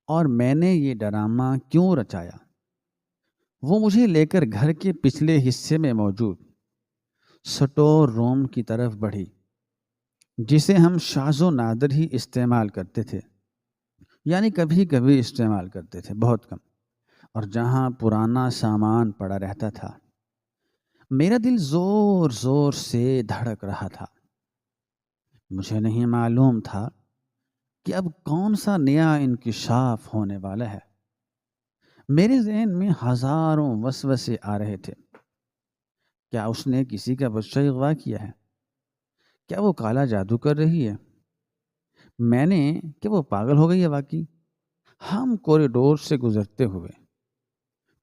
اور میں نے یہ ڈرامہ کیوں رچایا۔ وہ مجھے لے کر گھر کے پچھلے حصے میں موجود سٹور روم کی طرف بڑھی، جسے ہم شاذ و نادر ہی استعمال کرتے تھے، یعنی کبھی کبھی استعمال کرتے تھے، بہت کم، اور جہاں پرانا سامان پڑا رہتا تھا۔ میرا دل زور زور سے دھڑک رہا تھا۔ مجھے نہیں معلوم تھا کہ اب کون سا نیا انکشاف ہونے والا ہے۔ میرے ذہن میں ہزاروں وسوسے آ رہے تھے۔ کیا اس نے کسی کا بچہ اغوا کیا ہے؟ کیا وہ کالا جادو کر رہی ہے؟ میں نے کہ وہ پاگل ہو گئی ہے واقعی؟ ہم کوریڈور سے گزرتے ہوئے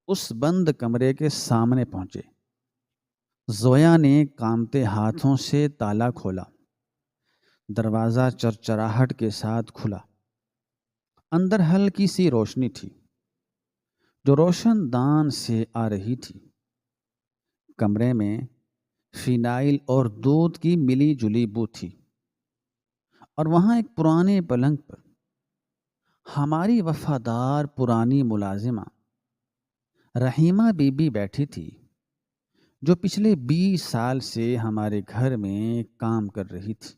اس بند کمرے کے سامنے پہنچے۔ زویا نے کانپتے ہاتھوں سے تالا کھولا۔ دروازہ چرچراہٹ کے ساتھ کھلا۔ اندر ہلکی سی روشنی تھی جو روشن دان سے آ رہی تھی۔ کمرے میں فینائل اور دودھ کی ملی جلی بو تھی، اور وہاں ایک پرانے پلنگ پر ہماری وفادار پرانی ملازمہ رحیمہ بی بی بیٹھی تھی، جو پچھلے 20 سال سے ہمارے گھر میں کام کر رہی تھی۔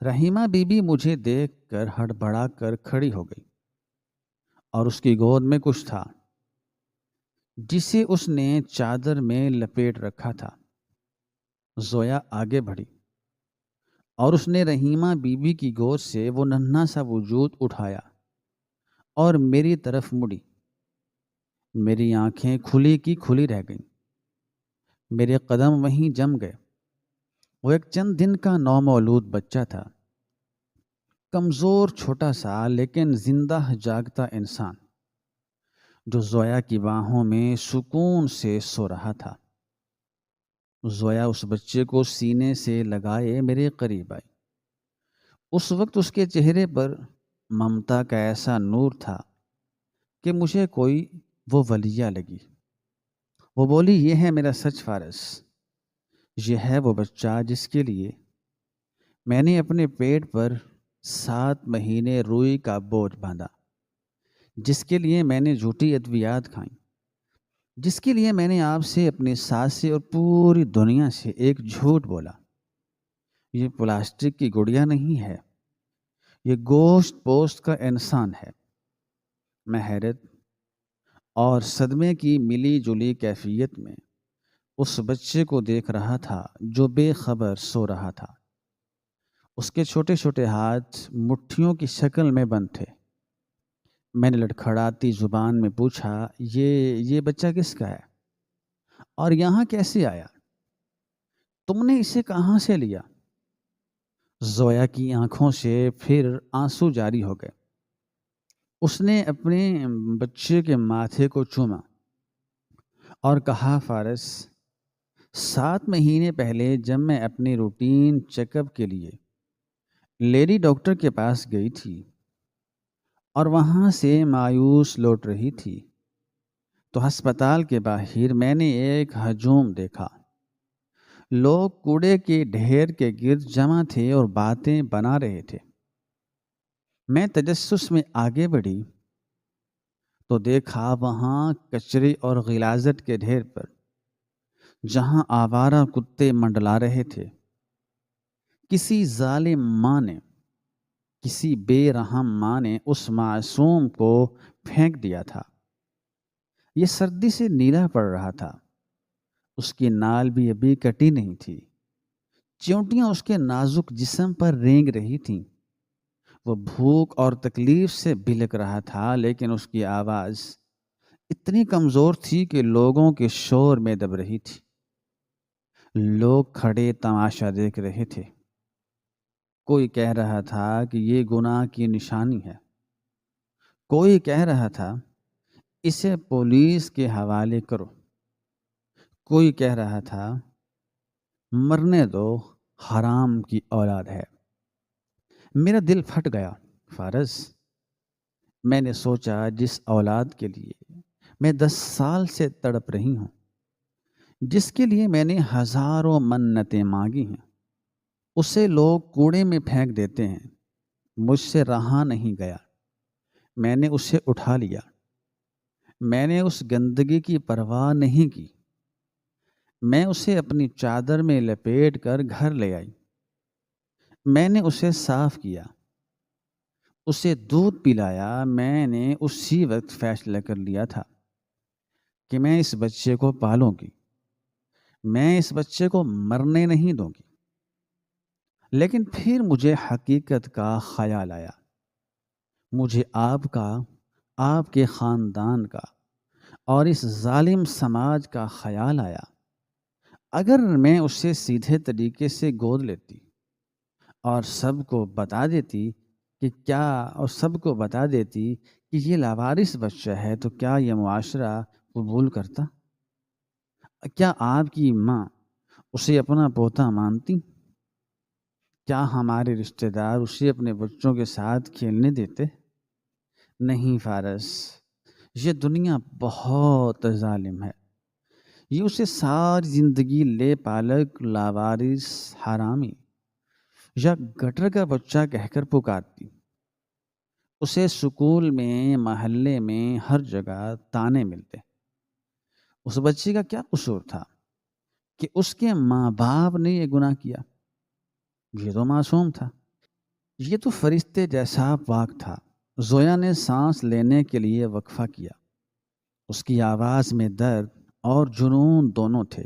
رحیمہ بی بی مجھے دیکھ کر ہڑبڑا کر کھڑی ہو گئی اور اس کی گود میں کچھ تھا جسے اس نے چادر میں لپیٹ رکھا تھا۔ زویا آگے بڑھی اور اس نے رحیمہ بی بی کی گود سے وہ ننھا سا وجود اٹھایا اور میری طرف مڑی۔ میری آنکھیں کھلی کی کھلی رہ گئیں، میرے قدم وہیں جم گئے۔ وہ ایک چند دن کا نومولود بچہ تھا، کمزور چھوٹا سا لیکن زندہ جاگتا انسان، جو زویا کی باہوں میں سکون سے سو رہا تھا۔ زویا اس بچے کو سینے سے لگائے میرے قریب آئی۔ اس وقت اس کے چہرے پر ممتا کا ایسا نور تھا کہ مجھے کوئی وہ ولیہ لگی۔ وہ بولی، یہ ہے میرا سچ فارس، یہ ہے وہ بچہ جس کے لیے میں نے اپنے پیٹ پر 7 مہینے روئی کا بوجھ باندھا، جس کے لیے میں نے جھوٹی ادویات کھائیں، جس کے لیے میں نے آپ سے، اپنی ساس سے اور پوری دنیا سے ایک جھوٹ بولا۔ یہ پلاسٹک کی گڑیا نہیں ہے، یہ گوشت پوست کا انسان ہے۔ میں حیرت اور صدمے کی ملی جلی کیفیت میں اس بچے کو دیکھ رہا تھا جو بے خبر سو رہا تھا۔ اس کے چھوٹے چھوٹے ہاتھ مٹھیوں کی شکل میں بند تھے۔ میں نے لڑکھڑاتی زبان میں پوچھا، یہ بچہ کس کا ہے اور یہاں کیسے آیا؟ تم نے اسے کہاں سے لیا؟ زویا کی آنکھوں سے پھر آنسو جاری ہو گئے۔ اس نے اپنے بچے کے ماتھے کو چوما اور کہا، فارس، 7 مہینے پہلے جب میں اپنی روٹین چیک اپ کے لیے لیڈی ڈاکٹر کے پاس گئی تھی اور وہاں سے مایوس لوٹ رہی تھی، تو ہسپتال کے باہر میں نے ایک ہجوم دیکھا۔ لوگ کوڑے کے ڈھیر کے گرد جمع تھے اور باتیں بنا رہے تھے۔ میں تجسس میں آگے بڑھی تو دیکھا وہاں کچرے اور غلاظت کے ڈھیر پر، جہاں آوارہ کتے منڈلا رہے تھے، کسی ظالم ماں نے، کسی بے رحم ماں نے اس معصوم کو پھینک دیا تھا۔ یہ سردی سے نیلا پڑ رہا تھا، اس کی نال بھی ابھی کٹی نہیں تھی، چیونٹیاں اس کے نازک جسم پر رینگ رہی تھیں۔ وہ بھوک اور تکلیف سے بلک رہا تھا، لیکن اس کی آواز اتنی کمزور تھی کہ لوگوں کے شور میں دب رہی تھی۔ لوگ کھڑے تماشا دیکھ رہے تھے۔ کوئی کہہ رہا تھا کہ یہ گناہ کی نشانی ہے، کوئی کہہ رہا تھا اسے پولیس کے حوالے کرو، کوئی کہہ رہا تھا مرنے دو، حرام کی اولاد ہے۔ میرا دل پھٹ گیا، فارس۔ میں نے سوچا، جس اولاد کے لیے میں 10 سال سے تڑپ رہی ہوں، جس کے لیے میں نے ہزاروں منتیں مانگی ہیں، اسے لوگ کوڑے میں پھینک دیتے ہیں۔ مجھ سے رہا نہیں گیا، میں نے اسے اٹھا لیا۔ میں نے اس گندگی کی پرواہ نہیں کی، میں اسے اپنی چادر میں لپیٹ کر گھر لے آئی۔ میں نے اسے صاف کیا، اسے دودھ پلایا۔ میں نے اسی وقت فیصلہ کر لیا تھا کہ میں اس بچے کو پالوں گی، میں اس بچے کو مرنے نہیں دوں گی۔ لیکن پھر مجھے حقیقت کا خیال آیا، مجھے آپ کا، آپ کے خاندان کا اور اس ظالم سماج کا خیال آیا۔ اگر میں اسے سیدھے طریقے سے گود لیتی اور سب کو بتا دیتی کہ یہ لاوارث بچہ ہے، تو کیا یہ معاشرہ قبول کرتا؟ کیا آپ کی ماں اسے اپنا پوتا مانتی؟ کیا ہمارے رشتہ دار اسے اپنے بچوں کے ساتھ کھیلنے دیتے؟ نہیں فارس، یہ دنیا بہت ظالم ہے۔ یہ اسے ساری زندگی لے پالک، لاوارث، حرامی یا گٹر کا بچہ کہہ کر پکارتی۔ اسے سکول میں، محلے میں، ہر جگہ تانے ملتے۔ اس بچے کا کیا قصور تھا کہ اس کے ماں باپ نے یہ گناہ کیا؟ یہ تو معصوم تھا، یہ تو فرشتے جیسا پاک تھا۔ زویا نے سانس لینے کے لیے وقفہ کیا۔ اس کی آواز میں درد اور جنون دونوں تھے۔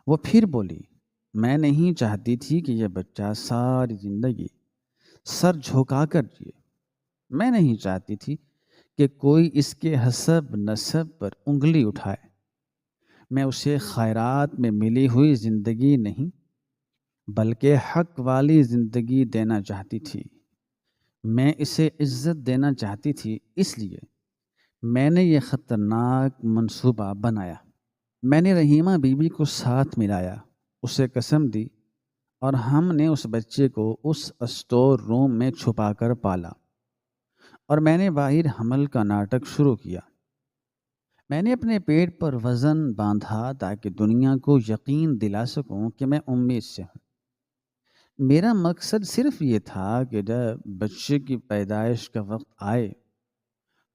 وہ پھر بولی، میں نہیں چاہتی تھی کہ یہ بچہ ساری زندگی سر جھکا کر جیے۔ میں نہیں چاہتی تھی کہ کوئی اس کے حسب نسب پر انگلی اٹھائے۔ میں اسے خیرات میں ملی ہوئی زندگی نہیں بلکہ حق والی زندگی دینا چاہتی تھی۔ میں اسے عزت دینا چاہتی تھی، اس لیے میں نے یہ خطرناک منصوبہ بنایا۔ میں نے رحیمہ بی بی کو ساتھ ملایا، اسے قسم دی، اور ہم نے اس بچے کو اس اسٹور روم میں چھپا کر پالا، اور میں نے باہر حمل کا ناٹک شروع کیا۔ میں نے اپنے پیٹ پر وزن باندھا تاکہ دنیا کو یقین دلا سکوں کہ میں امید سے ہوں۔ میرا مقصد صرف یہ تھا کہ جب بچے کی پیدائش کا وقت آئے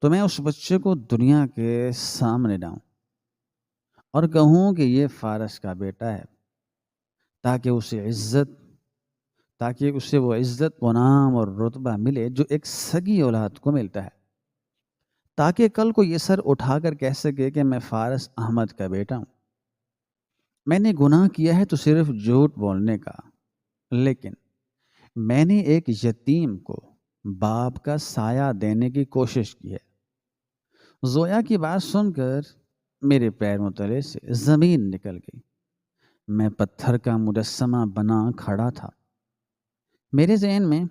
تو میں اس بچے کو دنیا کے سامنے لاؤں اور کہوں کہ یہ فارس کا بیٹا ہے، تاکہ اسے وہ عزت و نام اور رتبہ ملے جو ایک سگی اولاد کو ملتا ہے، تاکہ کل کو یہ سر اٹھا کر کہہ سکے کہ میں فارس احمد کا بیٹا ہوں۔ میں نے گناہ کیا ہے تو صرف جھوٹ بولنے کا، لیکن میں نے ایک یتیم کو باپ کا سایہ دینے کی کوشش کی ہے۔ زویا کی بات سن کر میرے پیروں تلے سے زمین نکل گئی۔ میں پتھر کا مجسمہ بنا کھڑا تھا۔ میرے ذہن میں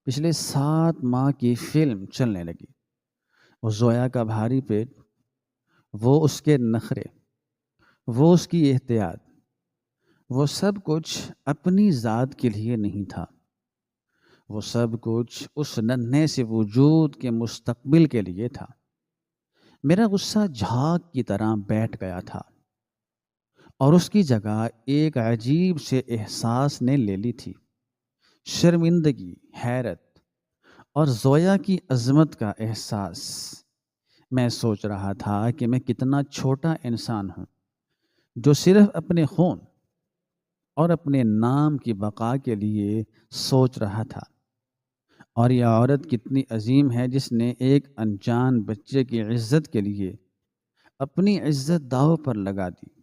پچھلے 7 ماہ کی فلم چلنے لگی۔ وہ زویا کا بھاری پیٹ، وہ اس کے نخرے، وہ اس کی احتیاط، وہ سب کچھ اپنی ذات کے لیے نہیں تھا، وہ سب کچھ اس ننھے سے وجود کے مستقبل کے لیے تھا۔ میرا غصہ جھاگ کی طرح بیٹھ گیا تھا، اور اس کی جگہ ایک عجیب سے احساس نے لے لی تھی، شرمندگی، حیرت اور زویا کی عظمت کا احساس۔ میں سوچ رہا تھا کہ میں کتنا چھوٹا انسان ہوں جو صرف اپنے خون اور اپنے نام کی بقا کے لیے سوچ رہا تھا، اور یہ عورت کتنی عظیم ہے جس نے ایک انجان بچے کی عزت کے لیے اپنی عزت داؤ پر لگا دی۔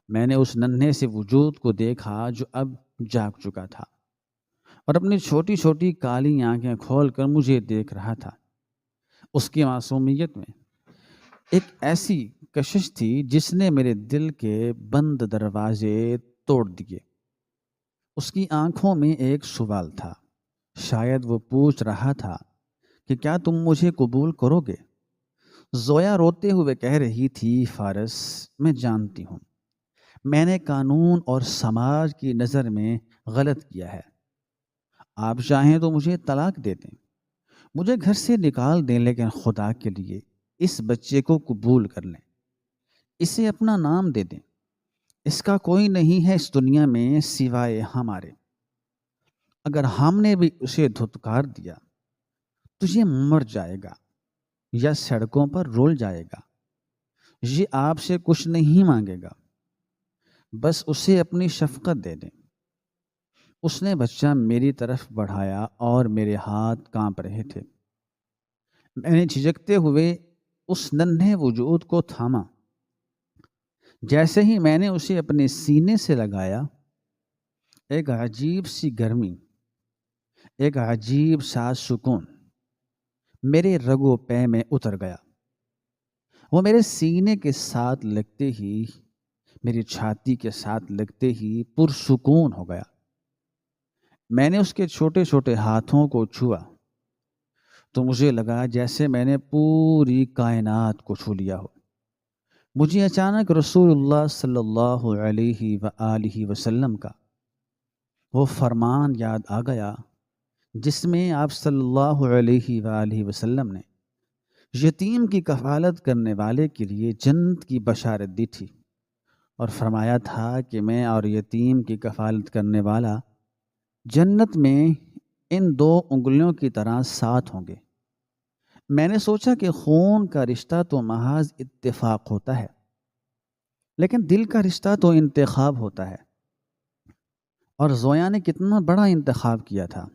میں نے اس ننھے سے وجود کو دیکھا جو اب جاگ چکا تھا اور اپنی چھوٹی چھوٹی کالی آنکھیں کھول کر مجھے دیکھ رہا تھا۔ اس کی معصومیت میں ایک ایسی کشش تھی جس نے میرے دل کے بند دروازے توڑ دیے۔ اس کی آنکھوں میں ایک سوال تھا، شاید وہ پوچھ رہا تھا کہ کیا تم مجھے قبول کرو گے؟ زویا روتے ہوئے کہہ رہی تھی، فارس، میں جانتی ہوں میں نے قانون اور سماج کی نظر میں غلط کیا ہے۔ آپ چاہیں تو مجھے طلاق دے دیں، مجھے گھر سے نکال دیں، لیکن خدا کے لیے اس بچے کو قبول کر لیں، اسے اپنا نام دے دیں۔ اس کا کوئی نہیں ہے اس دنیا میں سوائے ہمارے۔ اگر ہم نے بھی اسے دھتکار دیا تو یہ مر جائے گا یا سڑکوں پر رول جائے گا۔ یہ آپ سے کچھ نہیں مانگے گا، بس اسے اپنی شفقت دے دیں۔ اس نے بچہ میری طرف بڑھایا اور میرے ہاتھ کانپ رہے تھے۔ میں نے جھجکتے ہوئے اس ننھے وجود کو تھاما۔ جیسے ہی میں نے اسے اپنے سینے سے لگایا، ایک عجیب سی گرمی، ایک عجیب سا سکون میرے رگو پے میں اتر گیا۔ وہ میرے سینے کے ساتھ لگتے ہی، میری چھاتی کے ساتھ لگتے ہی پرسکون ہو گیا۔ میں نے اس کے چھوٹے چھوٹے ہاتھوں کو چھوا تو مجھے لگا جیسے میں نے پوری کائنات کو چھو لیا ہو۔ مجھے اچانک رسول اللہ صلی اللہ علیہ وآلہ وسلم کا وہ فرمان یاد آ گیا جس میں آپ صلی اللہ علیہ وآلہ وسلم نے یتیم کی کفالت کرنے والے کے لیے جنت کی بشارت دی تھی، اور فرمایا تھا کہ میں اور یتیم کی کفالت کرنے والا جنت میں ان 2 انگلیوں کی طرح ساتھ ہوں گے۔ میں نے سوچا کہ خون کا رشتہ تو محض اتفاق ہوتا ہے، لیکن دل کا رشتہ تو انتخاب ہوتا ہے، اور زویا نے کتنا بڑا انتخاب کیا تھا۔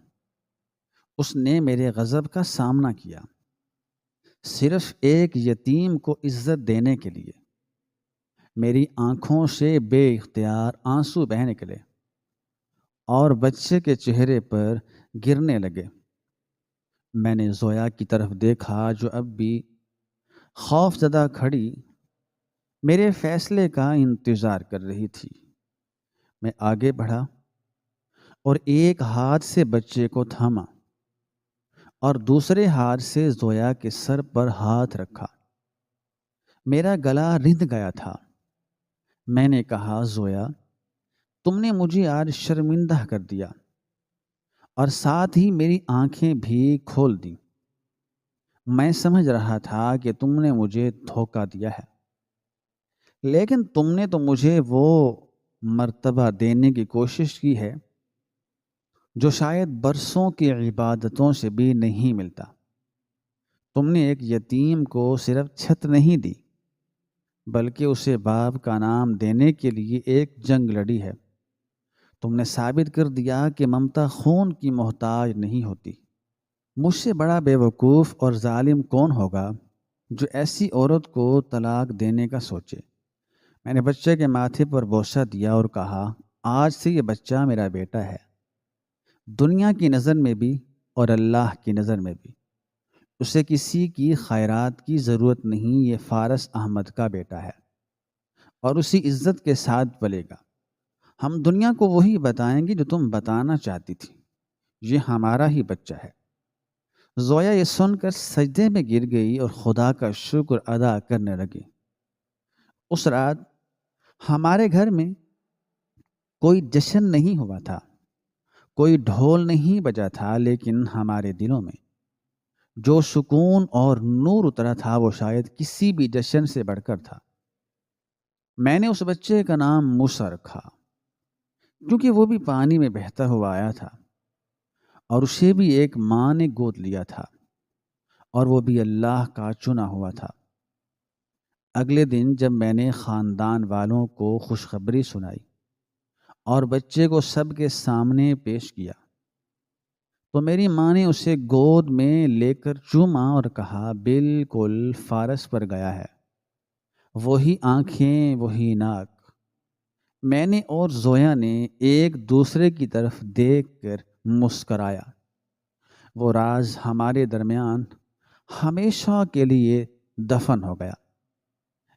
اس نے میرے غضب کا سامنا کیا، صرف ایک یتیم کو عزت دینے کے لیے۔ میری آنکھوں سے بے اختیار آنسو بہہ نکلے اور بچے کے چہرے پر گرنے لگے۔ میں نے زویا کی طرف دیکھا جو اب بھی خوف زدہ کھڑی میرے فیصلے کا انتظار کر رہی تھی۔ میں آگے بڑھا اور ایک ہاتھ سے بچے کو تھاما اور دوسرے ہاتھ سے زویا کے سر پر ہاتھ رکھا۔ میرا گلا رند گیا تھا۔ میں نے کہا، زویا، تم نے مجھے آج شرمندہ کر دیا اور ساتھ ہی میری آنکھیں بھی کھول دیں۔ میں سمجھ رہا تھا کہ تم نے مجھے دھوکہ دیا ہے، لیکن تم نے تو مجھے وہ مرتبہ دینے کی کوشش کی ہے جو شاید برسوں کی عبادتوں سے بھی نہیں ملتا۔ تم نے ایک یتیم کو صرف چھت نہیں دی بلکہ اسے باپ کا نام دینے کے لیے ایک جنگ لڑی ہے۔ تم نے ثابت کر دیا کہ ممتا خون کی محتاج نہیں ہوتی۔ مجھ سے بڑا بے وقوف اور ظالم کون ہوگا جو ایسی عورت کو طلاق دینے کا سوچے۔ میں نے بچے کے ماتھے پر بوسہ دیا اور کہا، آج سے یہ بچہ میرا بیٹا ہے، دنیا کی نظر میں بھی اور اللہ کی نظر میں بھی۔ اسے کسی کی خیرات کی ضرورت نہیں، یہ فارس احمد کا بیٹا ہے اور اسی عزت کے ساتھ پلے گا۔ ہم دنیا کو وہی بتائیں گے جو تم بتانا چاہتی تھی، یہ ہمارا ہی بچہ ہے۔ زویا یہ سن کر سجدے میں گر گئی اور خدا کا شکر ادا کرنے لگی۔ اس رات ہمارے گھر میں کوئی جشن نہیں ہوا تھا، کوئی ڈھول نہیں بجا تھا، لیکن ہمارے دلوں میں جو سکون اور نور اترا تھا وہ شاید کسی بھی جشن سے بڑھ کر تھا۔ میں نے اس بچے کا نام موسیٰ رکھا کیونکہ وہ بھی پانی میں بہتا ہوا آیا تھا اور اسے بھی ایک ماں نے گود لیا تھا اور وہ بھی اللہ کا چنا ہوا تھا۔ اگلے دن جب میں نے خاندان والوں کو خوشخبری سنائی اور بچے کو سب کے سامنے پیش کیا تو میری ماں نے اسے گود میں لے کر چوما اور کہا، بالکل فارس پر گیا ہے، وہی آنکھیں، وہی ناک۔ میں نے اور زویا نے ایک دوسرے کی طرف دیکھ کر مسکرایا۔ وہ راز ہمارے درمیان ہمیشہ کے لیے دفن ہو گیا،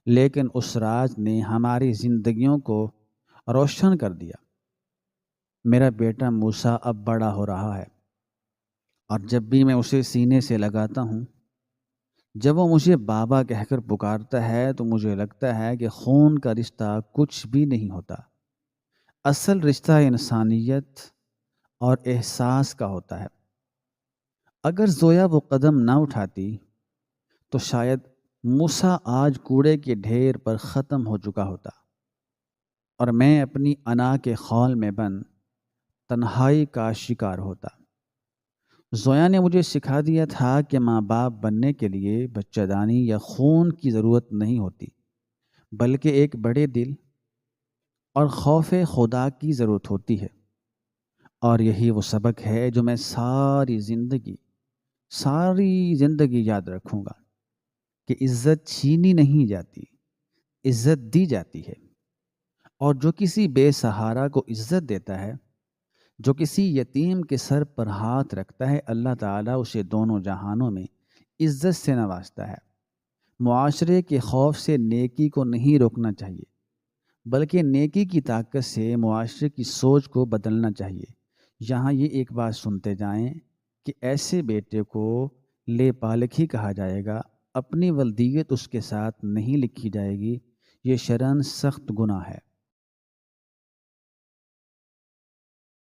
لیکن اس راز نے ہماری زندگیوں کو روشن کر دیا۔ میرا بیٹا موسیٰ اب بڑا ہو رہا ہے اور جب بھی میں اسے سینے سے لگاتا ہوں، جب وہ مجھے بابا کہہ کر پکارتا ہے تو مجھے لگتا ہے کہ خون کا رشتہ کچھ بھی نہیں ہوتا، اصل رشتہ انسانیت اور احساس کا ہوتا ہے۔ اگر زویا وہ قدم نہ اٹھاتی تو شاید موسیٰ آج کوڑے کے ڈھیر پر ختم ہو چکا ہوتا اور میں اپنی انا کے خول میں بند تنہائی کا شکار ہوتا۔ زویا نے مجھے سکھا دیا تھا کہ ماں باپ بننے کے لیے بچہ دانی یا خون کی ضرورت نہیں ہوتی، بلکہ ایک بڑے دل اور خوف خدا کی ضرورت ہوتی ہے۔ اور یہی وہ سبق ہے جو میں ساری زندگی یاد رکھوں گا کہ عزت چھینی نہیں جاتی، عزت دی جاتی ہے۔ اور جو کسی بے سہارا کو عزت دیتا ہے، جو کسی یتیم کے سر پر ہاتھ رکھتا ہے، اللہ تعالیٰ اسے دونوں جہانوں میں عزت سے نوازتا ہے۔ معاشرے کے خوف سے نیکی کو نہیں روکنا چاہیے، بلکہ نیکی کی طاقت سے معاشرے کی سوچ کو بدلنا چاہیے۔ یہاں یہ ایک بات سنتے جائیں کہ ایسے بیٹے کو لے پالک ہی کہا جائے گا، اپنی ولدیت اس کے ساتھ نہیں لکھی جائے گی، یہ شرعاً سخت گناہ ہے۔